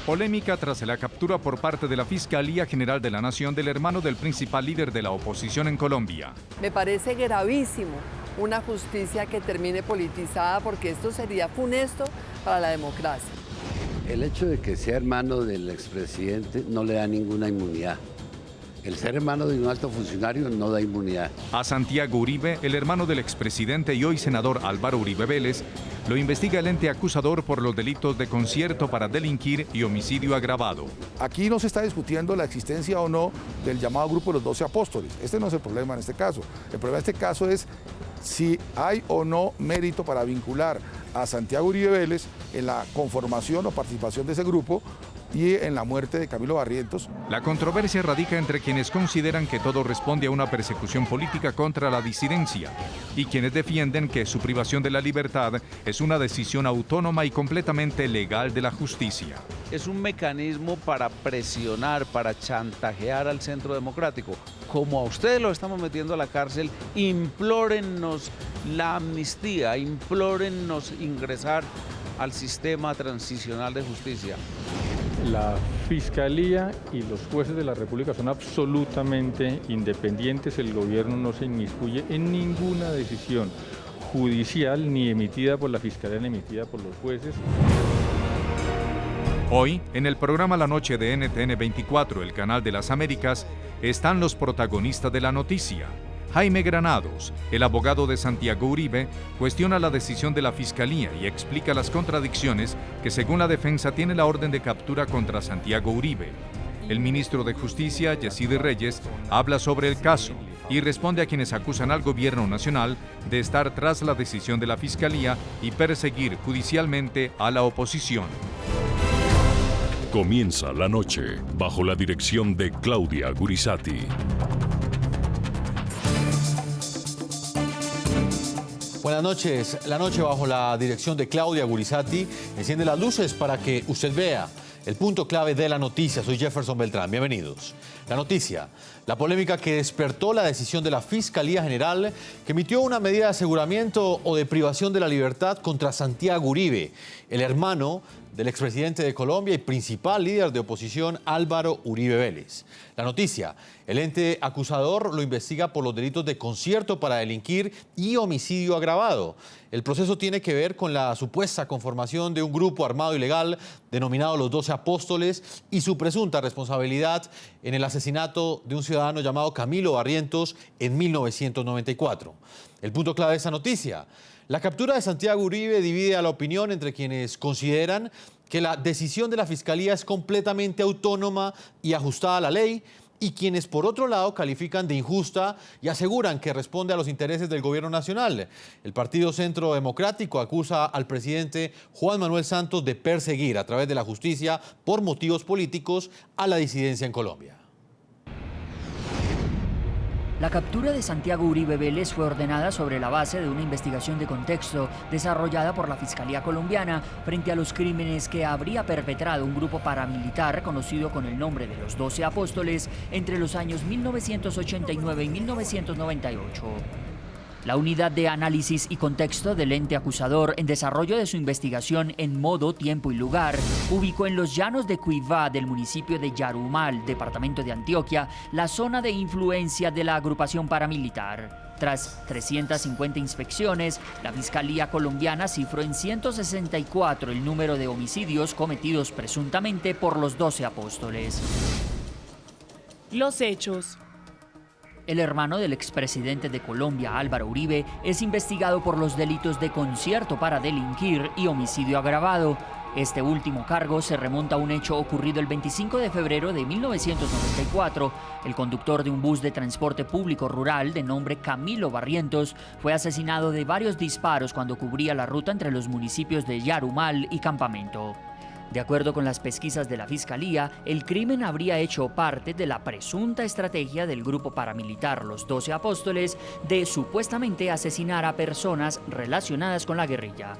Polémica tras la captura por parte de la Fiscalía General de la Nación del hermano del principal líder de la oposición en Colombia. Me parece gravísimo una justicia que termine politizada porque esto sería funesto para la democracia. El hecho de que sea hermano del expresidente no le da ninguna inmunidad. El ser hermano de un alto funcionario no da inmunidad. A Santiago Uribe, el hermano del expresidente y hoy senador Álvaro Uribe Vélez, lo investiga el ente acusador por los delitos de concierto para delinquir y homicidio agravado. Aquí no se está discutiendo la existencia o no del llamado grupo de los 12 apóstoles. Este no es el problema en este caso. El problema en este caso es si hay o no mérito para vincular a Santiago Uribe Vélez en la conformación o participación de ese grupo y en la muerte de Camilo Barrientos. La controversia radica entre quienes consideran que todo responde a una persecución política contra la disidencia y quienes defienden que su privación de la libertad es una decisión autónoma y completamente legal de la justicia. Es un mecanismo para presionar, para chantajear al centro democrático. Como a ustedes lo estamos metiendo a la cárcel, implórennos la amnistía, implórennos ingresar al sistema transicional de justicia. La Fiscalía y los jueces de la República son absolutamente independientes. El gobierno no se inmiscuye en ninguna decisión judicial, ni emitida por la Fiscalía, ni emitida por los jueces. Hoy, en el programa La Noche de NTN 24, el canal de las Américas, están los protagonistas de la noticia. Jaime Granados, el abogado de Santiago Uribe, cuestiona la decisión de la Fiscalía y explica las contradicciones que según la defensa tiene la orden de captura contra Santiago Uribe. El ministro de Justicia, Yacide Reyes, habla sobre el caso y responde a quienes acusan al gobierno nacional de estar tras la decisión de la Fiscalía y perseguir judicialmente a la oposición. Comienza la noche bajo la dirección de Claudia Gurizati. Buenas noches. La noche bajo la dirección de Claudia Gurizati enciende las luces para que usted vea el punto clave de la noticia. Soy Jefferson Beltrán. Bienvenidos. La noticia, la polémica que despertó la decisión de la Fiscalía General que emitió una medida de aseguramiento o de privación de la libertad contra Santiago Uribe, el hermano del expresidente de Colombia y principal líder de oposición Álvaro Uribe Vélez. La noticia, el ente acusador lo investiga por los delitos de concierto para delinquir y homicidio agravado. El proceso tiene que ver con la supuesta conformación de un grupo armado ilegal denominado los 12 Apóstoles y su presunta responsabilidad en el asesinato de un ciudadano llamado Camilo Barrientos en 1994. El punto clave de esta noticia, la captura de Santiago Uribe divide a la opinión entre quienes consideran que la decisión de la Fiscalía es completamente autónoma y ajustada a la ley y quienes por otro lado califican de injusta y aseguran que responde a los intereses del gobierno nacional. El Partido Centro Democrático acusa al presidente Juan Manuel Santos de perseguir a través de la justicia por motivos políticos a la disidencia en Colombia. La captura de Santiago Uribe Vélez fue ordenada sobre la base de una investigación de contexto desarrollada por la Fiscalía colombiana frente a los crímenes que habría perpetrado un grupo paramilitar conocido con el nombre de los 12 Apóstoles entre los años 1989 y 1998. La unidad de análisis y contexto del ente acusador en desarrollo de su investigación en modo, tiempo y lugar ubicó en los llanos de Cuivá del municipio de Yarumal, departamento de Antioquia, la zona de influencia de la agrupación paramilitar. Tras 350 inspecciones, la Fiscalía colombiana cifró en 164 el número de homicidios cometidos presuntamente por los 12 Apóstoles. Los hechos. El hermano del expresidente de Colombia, Álvaro Uribe, es investigado por los delitos de concierto para delinquir y homicidio agravado. Este último cargo se remonta a un hecho ocurrido el 25 de febrero de 1994. El conductor de un bus de transporte público rural de nombre Camilo Barrientos fue asesinado de varios disparos cuando cubría la ruta entre los municipios de Yarumal y Campamento. De acuerdo con las pesquisas de la Fiscalía, el crimen habría hecho parte de la presunta estrategia del grupo paramilitar Los 12 Apóstoles de supuestamente asesinar a personas relacionadas con la guerrilla.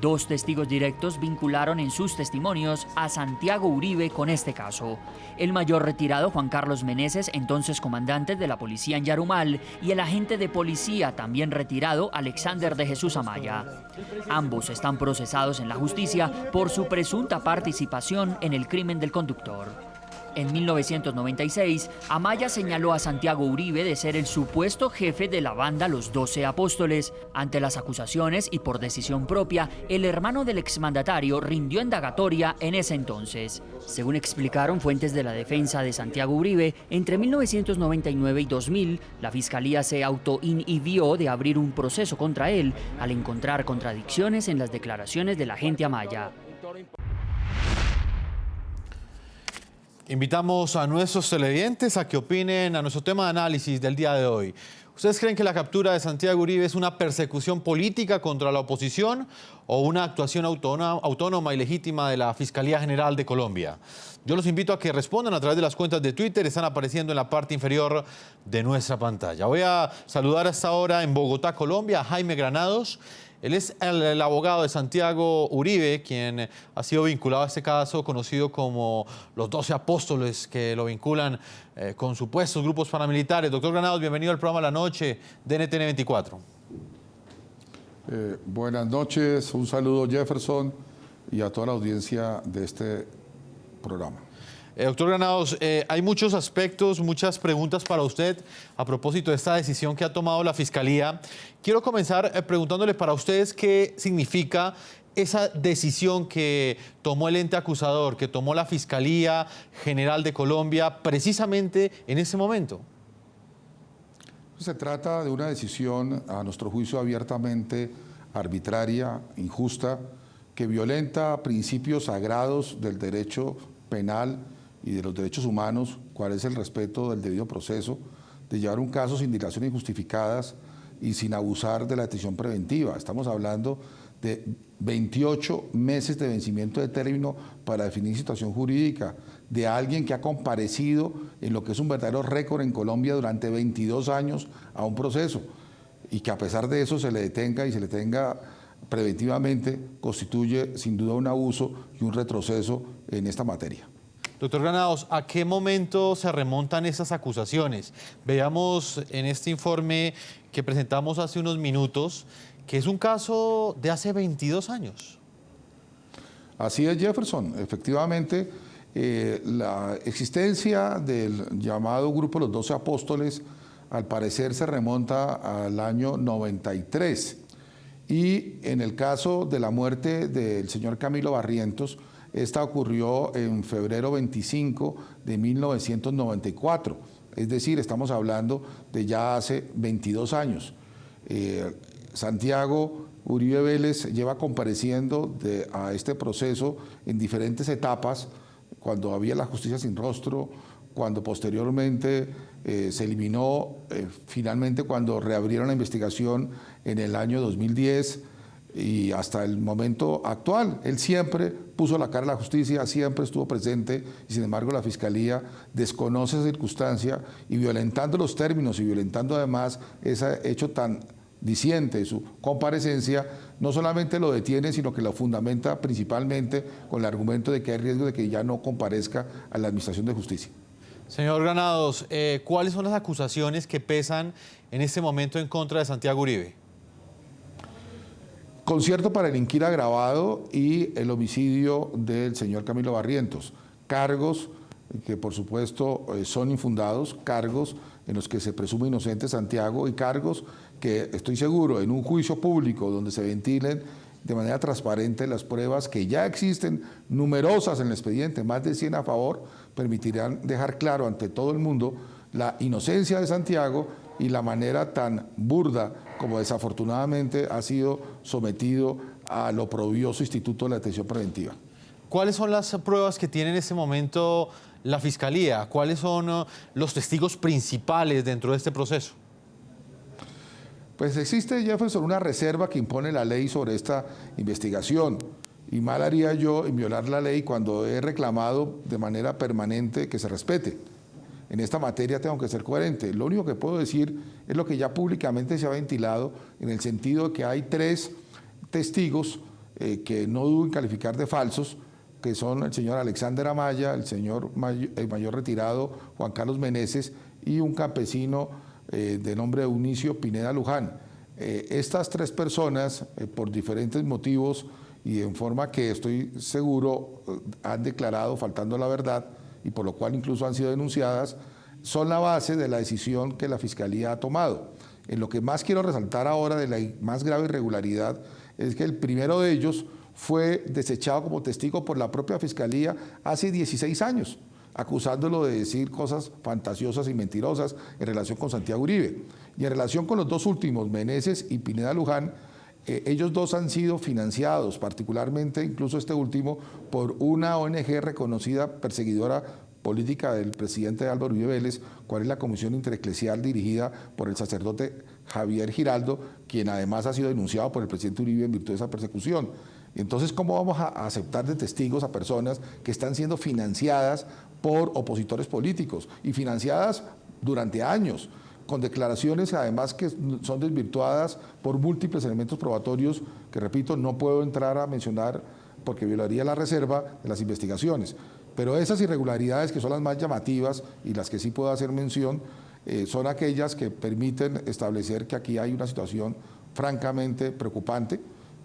2 testigos directos vincularon en sus testimonios a Santiago Uribe con este caso. El mayor retirado Juan Carlos Meneses, entonces comandante de la policía en Yarumal, y el agente de policía también retirado Alexander de Jesús Amaya. Ambos están procesados en la justicia por su presunta participación en el crimen del conductor. En 1996, Amaya señaló a Santiago Uribe de ser el supuesto jefe de la banda Los 12 Apóstoles. Ante las acusaciones y por decisión propia, el hermano del exmandatario rindió indagatoria en ese entonces. Según explicaron fuentes de la defensa de Santiago Uribe, entre 1999 y 2000, la Fiscalía se autoinhibió de abrir un proceso contra él al encontrar contradicciones en las declaraciones del agente Amaya. Invitamos a nuestros televidentes a que opinen a nuestro tema de análisis del día de hoy. ¿Ustedes creen que la captura de Santiago Uribe es una persecución política contra la oposición o una actuación autónoma y legítima de la Fiscalía General de Colombia? Yo los invito a que respondan a través de las cuentas de Twitter, están apareciendo en la parte inferior de nuestra pantalla. Voy a saludar a esta hora en Bogotá, Colombia, a Jaime Granados. Él es el abogado de Santiago Uribe, quien ha sido vinculado a este caso, conocido como los 12 Apóstoles, que lo vinculan con supuestos grupos paramilitares. Doctor Granados, bienvenido al programa La Noche de NTN 24. Buenas noches, un saludo Jefferson y a toda la audiencia de este programa. Doctor Granados, hay muchos aspectos, muchas preguntas para usted a propósito de esta decisión que ha tomado la Fiscalía. Quiero comenzar preguntándole para ustedes qué significa esa decisión que tomó el ente acusador, que tomó la Fiscalía General de Colombia precisamente en ese momento. Se trata de una decisión, a nuestro juicio, abiertamente arbitraria, injusta, que violenta principios sagrados del derecho penal y de los derechos humanos, cuál es el respeto del debido proceso, de llevar un caso sin dilaciones injustificadas y sin abusar de la detención preventiva. Estamos hablando de 28 meses de vencimiento de término para definir situación jurídica, de alguien que ha comparecido en lo que es un verdadero récord en Colombia durante 22 años a un proceso, y que a pesar de eso se le detenga y se le tenga preventivamente, constituye sin duda un abuso y un retroceso en esta materia. Doctor Granados, ¿a qué momento se remontan esas acusaciones? Veamos en este informe que presentamos hace unos minutos que es un caso de hace 22 años. Así es, Jefferson. Efectivamente, la existencia del llamado Grupo de los 12 Apóstoles al parecer se remonta al año 93. Y en el caso de la muerte del señor Camilo Barrientos, esta ocurrió en febrero 25 de 1994. Es decir, estamos hablando de ya hace 22 años. Santiago Uribe Vélez lleva compareciendo a este proceso en diferentes etapas, cuando había la justicia sin rostro, cuando posteriormente se eliminó, finalmente cuando reabrieron la investigación en el año 2010 y hasta el momento actual. Él siempre puso la cara a la justicia, siempre estuvo presente y sin embargo la Fiscalía desconoce esa circunstancia y violentando los términos y violentando además ese hecho tan diciente de su comparecencia, no solamente lo detiene, sino que lo fundamenta principalmente con el argumento de que hay riesgo de que ya no comparezca a la Administración de Justicia. Señor Granados, ¿cuáles son las acusaciones que pesan en este momento en contra de Santiago Uribe? Concierto para delinquir agravado y el homicidio del señor Camilo Barrientos. Cargos que por supuesto son infundados, cargos en los que se presume inocente Santiago y cargos que estoy seguro en un juicio público donde se ventilen de manera transparente las pruebas que ya existen, numerosas en el expediente, más de 100 a favor, permitirán dejar claro ante todo el mundo la inocencia de Santiago y la manera tan burda como desafortunadamente ha sido sometido al oprobioso Instituto de la Detención Preventiva. ¿Cuáles son las pruebas que tiene en este momento la Fiscalía? ¿Cuáles son los testigos principales dentro de este proceso? Pues existe, Jefferson, una reserva que impone la ley sobre esta investigación. Y mal haría yo en violar la ley cuando he reclamado de manera permanente que se respete. En esta materia tengo que ser coherente. Lo único que puedo decir es lo que ya públicamente se ha ventilado en el sentido de que hay 3 testigos que no dudo en calificar de falsos, que son el señor Alexander Amaya, el mayor retirado Juan Carlos Meneses y un campesino de nombre Eunicio Pineda Luján. Estas tres personas, por diferentes motivos y en forma que estoy seguro han declarado faltando la verdad y por lo cual incluso han sido denunciadas, son la base de la decisión que la Fiscalía ha tomado. En lo que más quiero resaltar ahora de la más grave irregularidad es que el primero de ellos fue desechado como testigo por la propia Fiscalía hace 16 años, acusándolo de decir cosas fantasiosas y mentirosas en relación con Santiago Uribe. Y en relación con los dos últimos, Meneses y Pineda Luján, ellos dos han sido financiados, particularmente incluso este último, por una ONG reconocida perseguidora política del presidente Álvaro Uribe Vélez, cual es la Comisión Intereclesial dirigida por el sacerdote Javier Giraldo, quien además ha sido denunciado por el presidente Uribe en virtud de esa persecución. Entonces, ¿cómo vamos a aceptar de testigos a personas que están siendo financiadas por opositores políticos y financiadas durante años, con declaraciones además que son desvirtuadas por múltiples elementos probatorios que, repito, no puedo entrar a mencionar porque violaría la reserva de las investigaciones? Pero esas irregularidades que son las más llamativas y las que sí puedo hacer mención son aquellas que permiten establecer que aquí hay una situación francamente preocupante,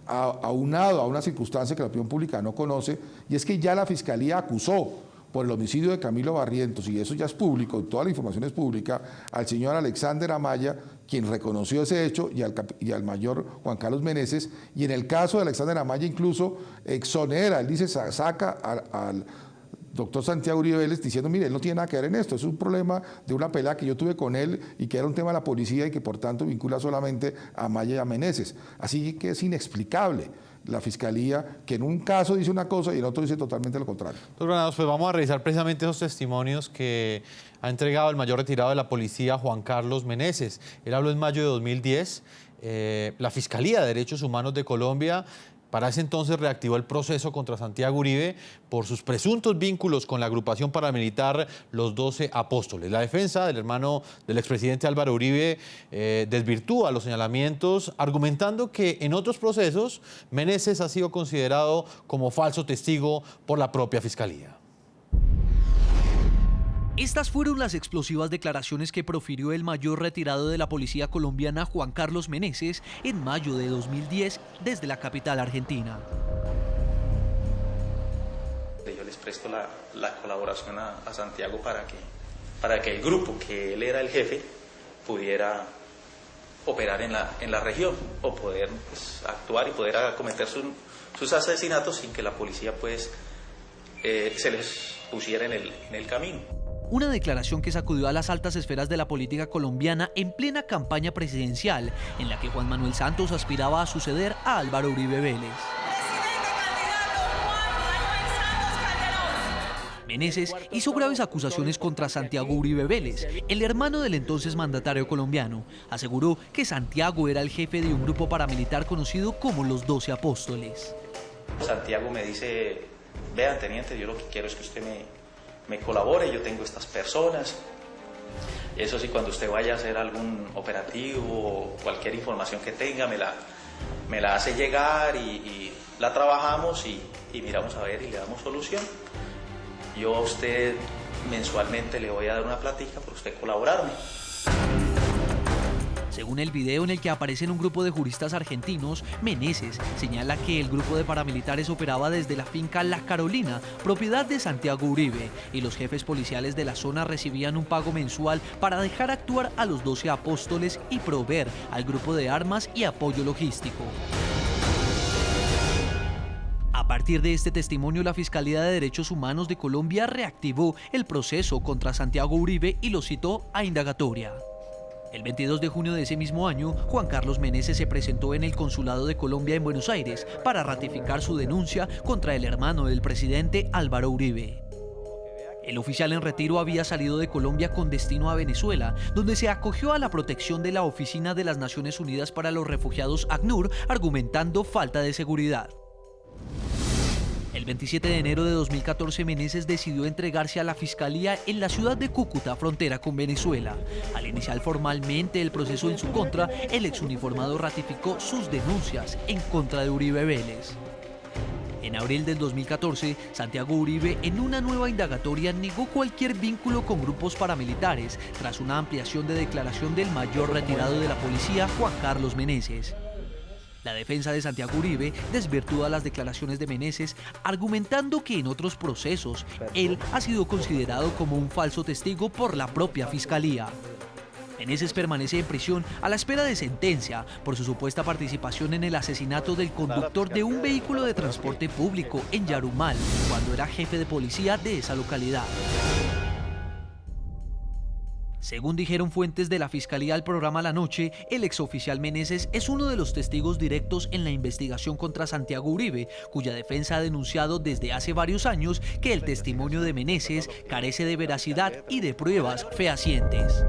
aunado a una circunstancia que la opinión pública no conoce, y es que ya la Fiscalía acusó por el homicidio de Camilo Barrientos, y eso ya es público, toda la información es pública, al señor Alexander Amaya, quien reconoció ese hecho, y al mayor Juan Carlos Meneses, y en el caso de Alexander Amaya incluso exonera, él dice, saca al doctor Santiago Uribe Vélez diciendo, mire, él no tiene nada que ver en esto, es un problema de una pelea que yo tuve con él y que era un tema de la policía y que por tanto vincula solamente a Amaya y a Meneses. Así que es inexplicable la Fiscalía que en un caso dice una cosa y en otro dice totalmente lo contrario. Doctor Granados, pues vamos a revisar precisamente esos testimonios que ha entregado el mayor retirado de la policía, Juan Carlos Meneses. Él habló en mayo de 2010. La Fiscalía de Derechos Humanos de Colombia para ese entonces reactivó el proceso contra Santiago Uribe por sus presuntos vínculos con la agrupación paramilitar Los 12 Apóstoles. La defensa del hermano del expresidente Álvaro Uribe desvirtúa los señalamientos, argumentando que en otros procesos Meneses ha sido considerado como falso testigo por la propia Fiscalía. Estas fueron las explosivas declaraciones que profirió el mayor retirado de la policía colombiana, Juan Carlos Meneses, en mayo de 2010 desde la capital argentina. Yo les presto la colaboración a Santiago para que el grupo, que él era el jefe, pudiera operar en la región o poder actuar y poder cometer sus asesinatos sin que la policía se les pusiera en el camino. Una declaración que sacudió a las altas esferas de la política colombiana en plena campaña presidencial, en la que Juan Manuel Santos aspiraba a suceder a Álvaro Uribe Vélez. Meneses hizo graves acusaciones contra Santiago Uribe Vélez, el hermano del entonces mandatario colombiano. Aseguró que Santiago era el jefe de un grupo paramilitar conocido como Los 12 Apóstoles. Santiago me dice, vea, teniente, yo lo que quiero es que usted me colabore, yo tengo estas personas. Eso sí, cuando usted vaya a hacer algún operativo o cualquier información que tenga, me la hace llegar y la trabajamos y miramos a ver y le damos solución. Yo a usted mensualmente le voy a dar una plática por usted colaborarme. Según el video en el que aparecen un grupo de juristas argentinos, Meneses señala que el grupo de paramilitares operaba desde la finca La Carolina, propiedad de Santiago Uribe, y los jefes policiales de la zona recibían un pago mensual para dejar actuar a los 12 apóstoles y proveer al grupo de armas y apoyo logístico. A partir de este testimonio, la Fiscalía de Derechos Humanos de Colombia reactivó el proceso contra Santiago Uribe y lo citó a indagatoria. El 22 de junio de ese mismo año, Juan Carlos Meneses se presentó en el Consulado de Colombia en Buenos Aires para ratificar su denuncia contra el hermano del presidente Álvaro Uribe. El oficial en retiro había salido de Colombia con destino a Venezuela, donde se acogió a la protección de la Oficina de las Naciones Unidas para los Refugiados, ACNUR, argumentando falta de seguridad. El 27 de enero de 2014, Meneses decidió entregarse a la Fiscalía en la ciudad de Cúcuta, frontera con Venezuela. Al iniciar formalmente el proceso en su contra, el exuniformado ratificó sus denuncias en contra de Uribe Vélez. En abril del 2014, Santiago Uribe, en una nueva indagatoria, negó cualquier vínculo con grupos paramilitares tras una ampliación de declaración del mayor retirado de la policía, Juan Carlos Meneses. La defensa de Santiago Uribe desvirtúa las declaraciones de Meneses, argumentando que en otros procesos él ha sido considerado como un falso testigo por la propia Fiscalía. Meneses permanece en prisión a la espera de sentencia por su supuesta participación en el asesinato del conductor de un vehículo de transporte público en Yarumal, cuando era jefe de policía de esa localidad. Según dijeron fuentes de la Fiscalía al programa La Noche, el exoficial Meneses es uno de los testigos directos en la investigación contra Santiago Uribe, cuya defensa ha denunciado desde hace varios años que el testimonio de Meneses carece de veracidad y de pruebas fehacientes.